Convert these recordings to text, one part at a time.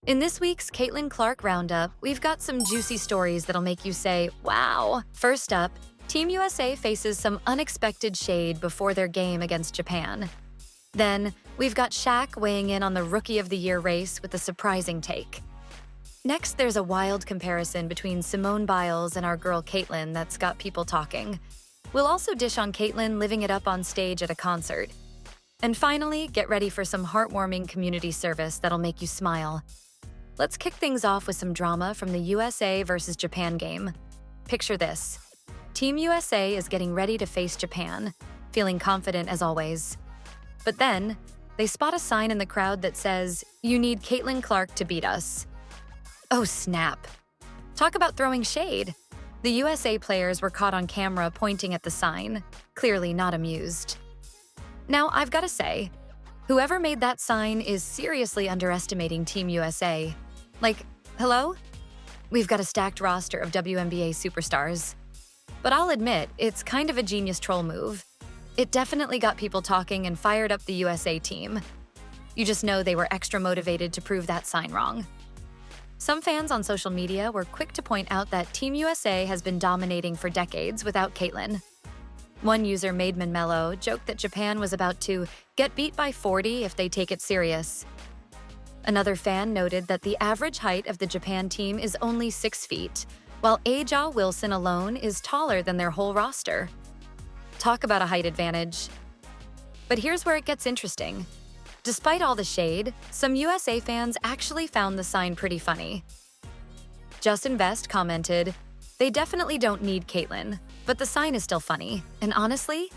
In this week's Caitlin Clark Roundup, we've got some juicy stories that'll make you say, wow. First up, Team USA faces some unexpected shade before their game against Japan. Then, we've got Shaq weighing in on the Rookie of the Year race with a surprising take. Next, there's a wild comparison between Simone Biles and our girl Caitlin that's got people talking. We'll also dish on Caitlin living it up on stage at a concert. And finally, get ready for some heartwarming community service that'll make you smile. Let's kick things off with some drama from the USA versus Japan game. Picture this. Team USA is getting ready to face Japan, feeling confident as always. But then, they spot a sign in the crowd that says, "You need Caitlin Clark to beat us." Oh snap. Talk about throwing shade. The USA players were caught on camera pointing at the sign, clearly not amused. Now, I've got to say, whoever made that sign is seriously underestimating Team USA. Like, hello? We've got a stacked roster of WNBA superstars. But I'll admit, it's kind of a genius troll move. It definitely got people talking and fired up the USA team. You just know they were extra motivated to prove that sign wrong. Some fans on social media were quick to point out that Team USA has been dominating for decades without Caitlin. One user, Maidman Mello, joked that Japan was about to get beat by 40 if they take it serious. Another fan noted that the average height of the Japan team is only 6 feet, while Aja Wilson alone is taller than their whole roster. Talk about a height advantage. But here's where it gets interesting. Despite all the shade, some USA fans actually found the sign pretty funny. Justin Best commented, "They definitely don't need Caitlin, but the sign is still funny, and honestly,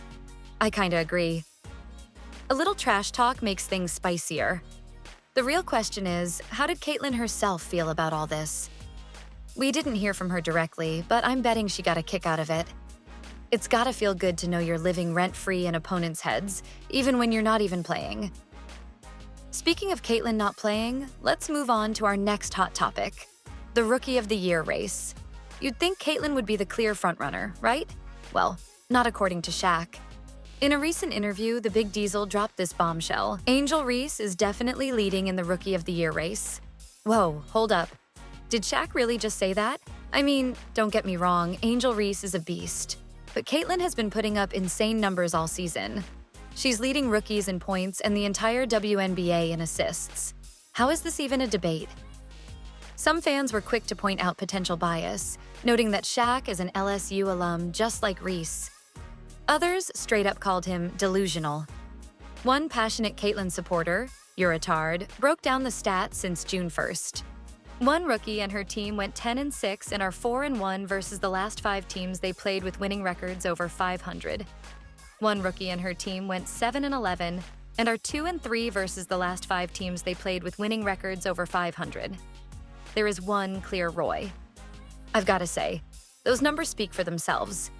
I kinda agree." A little trash talk makes things spicier. The real question is, how did Caitlin herself feel about all this? We didn't hear from her directly, but I'm betting she got a kick out of it. It's gotta feel good to know you're living rent-free in opponents' heads, even when you're not even playing. Speaking of Caitlin not playing, let's move on to our next hot topic, the Rookie of the Year race. You'd think Caitlin would be the clear frontrunner, right? Well, not according to Shaq. In a recent interview, the Big Diesel dropped this bombshell. Angel Reese is definitely leading in the Rookie of the Year race. Whoa, hold up. Did Shaq really just say that? I mean, don't get me wrong, Angel Reese is a beast. But Caitlin has been putting up insane numbers all season. She's leading rookies in points and the entire WNBA in assists. How is this even a debate? Some fans were quick to point out potential bias, noting that Shaq is an LSU alum just like Reese. Others straight up called him delusional. One passionate Caitlin supporter, Uritard, broke down the stats since June 1st. One rookie and her team went 10-6 and are 4-1 versus the last 5 teams they played with winning records over 500. One rookie and her team went 7-11 and are 2-3 versus the last 5 teams they played with winning records over 500. There is one clear Roy. I've got to say, those numbers speak for themselves.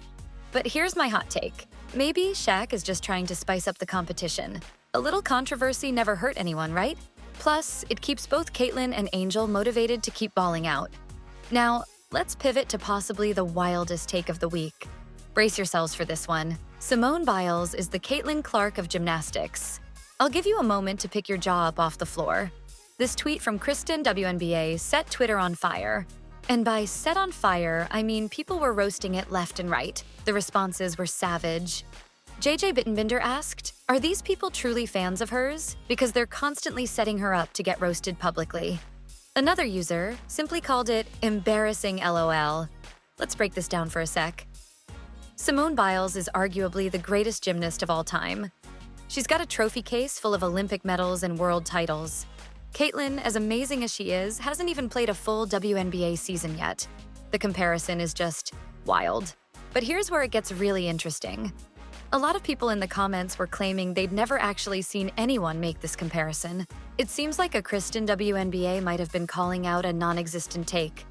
But here's my hot take. Maybe Shaq is just trying to spice up the competition. A little controversy never hurt anyone, right? Plus, it keeps both Caitlin and Angel motivated to keep balling out. Now, let's pivot to possibly the wildest take of the week. Brace yourselves for this one. Simone Biles is the Caitlin Clark of gymnastics. I'll give you a moment to pick your jaw up off the floor. This tweet from Kristen WNBA set Twitter on fire. And by set on fire, I mean people were roasting it left and right. The responses were savage. JJ Bittenbinder asked, "Are these people truly fans of hers? Because they're constantly setting her up to get roasted publicly." Another user simply called it embarrassing LOL. Let's break this down for a sec. Simone Biles is arguably the greatest gymnast of all time. She's got a trophy case full of Olympic medals and world titles. Caitlin, as amazing as she is, hasn't even played a full WNBA season yet. The comparison is just wild. But here's where it gets really interesting. A lot of people in the comments were claiming they'd never actually seen anyone make this comparison. It seems like a Kristen WNBA might have been calling out a non-existent take.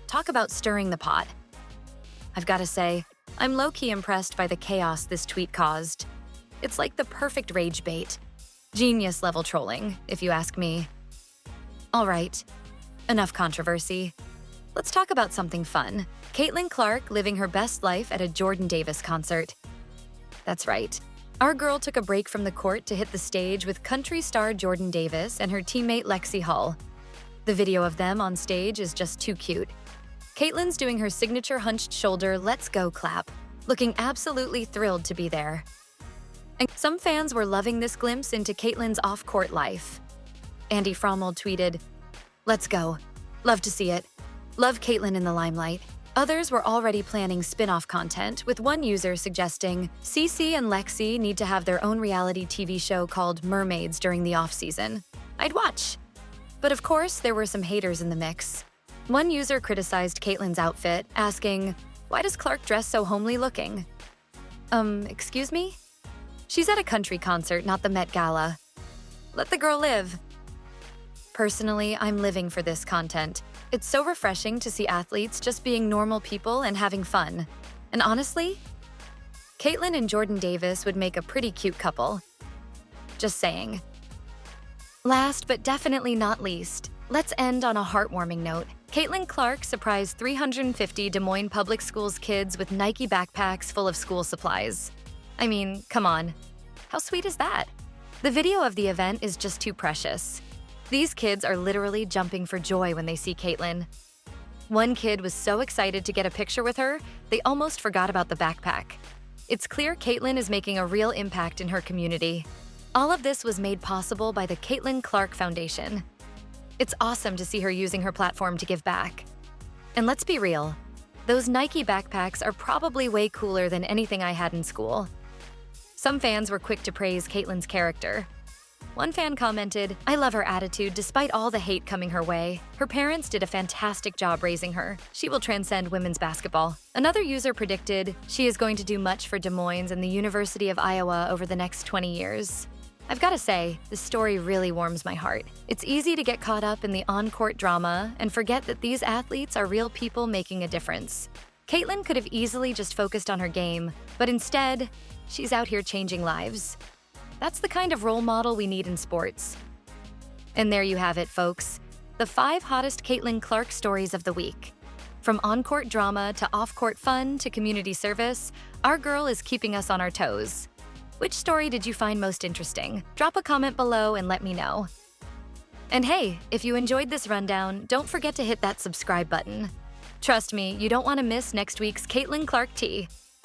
Talk about stirring the pot. I've got to say, I'm low-key impressed by the chaos this tweet caused. It's like the perfect rage bait. Genius-level trolling, if you ask me. All right, enough controversy. Let's talk about something fun. Caitlin Clark living her best life at a Jordan Davis concert. That's right. Our girl took a break from the court to hit the stage with country star Jordan Davis and her teammate Lexi Hull. The video of them on stage is just too cute. Caitlyn's doing her signature hunched shoulder "let's go" clap, looking absolutely thrilled to be there. And some fans were loving this glimpse into Caitlyn's off-court life. Andy Frommel tweeted, "Let's go. Love to see it. Love Caitlyn in the limelight." Others were already planning spin-off content, with one user suggesting Cece and Lexi need to have their own reality TV show called Mermaids during the off-season. I'd watch. But of course, there were some haters in the mix. One user criticized Caitlyn's outfit, asking, "Why does Clark dress so homely looking?" Excuse me? She's at a country concert, not the Met Gala. Let the girl live. Personally, I'm living for this content. It's so refreshing to see athletes just being normal people and having fun. And honestly, Caitlyn and Jordan Davis would make a pretty cute couple. Just saying. Last but definitely not least, let's end on a heartwarming note. Caitlyn Clark surprised 350 Des Moines Public Schools kids with Nike backpacks full of school supplies. I mean, come on. How sweet is that? The video of the event is just too precious. These kids are literally jumping for joy when they see Caitlyn. One kid was so excited to get a picture with her, they almost forgot about the backpack. It's clear Caitlyn is making a real impact in her community. All of this was made possible by the Caitlyn Clark Foundation. It's awesome to see her using her platform to give back. And let's be real, those Nike backpacks are probably way cooler than anything I had in school. Some fans were quick to praise Caitlyn's character. One fan commented, "I love her attitude despite all the hate coming her way. Her parents did a fantastic job raising her. She will transcend women's basketball." Another user predicted, "She is going to do much for Des Moines and the University of Iowa over the next 20 years. I've got to say, this story really warms my heart. It's easy to get caught up in the on-court drama and forget that these athletes are real people making a difference. Caitlyn could have easily just focused on her game, but instead, she's out here changing lives. That's the kind of role model we need in sports." And there you have it, folks. The 5 hottest Caitlyn Clark stories of the week. From on-court drama to off-court fun to community service, our girl is keeping us on our toes. Which story did you find most interesting? Drop a comment below and let me know. And hey, if you enjoyed this rundown, don't forget to hit that subscribe button. Trust me, you don't want to miss next week's Caitlyn Clark tea.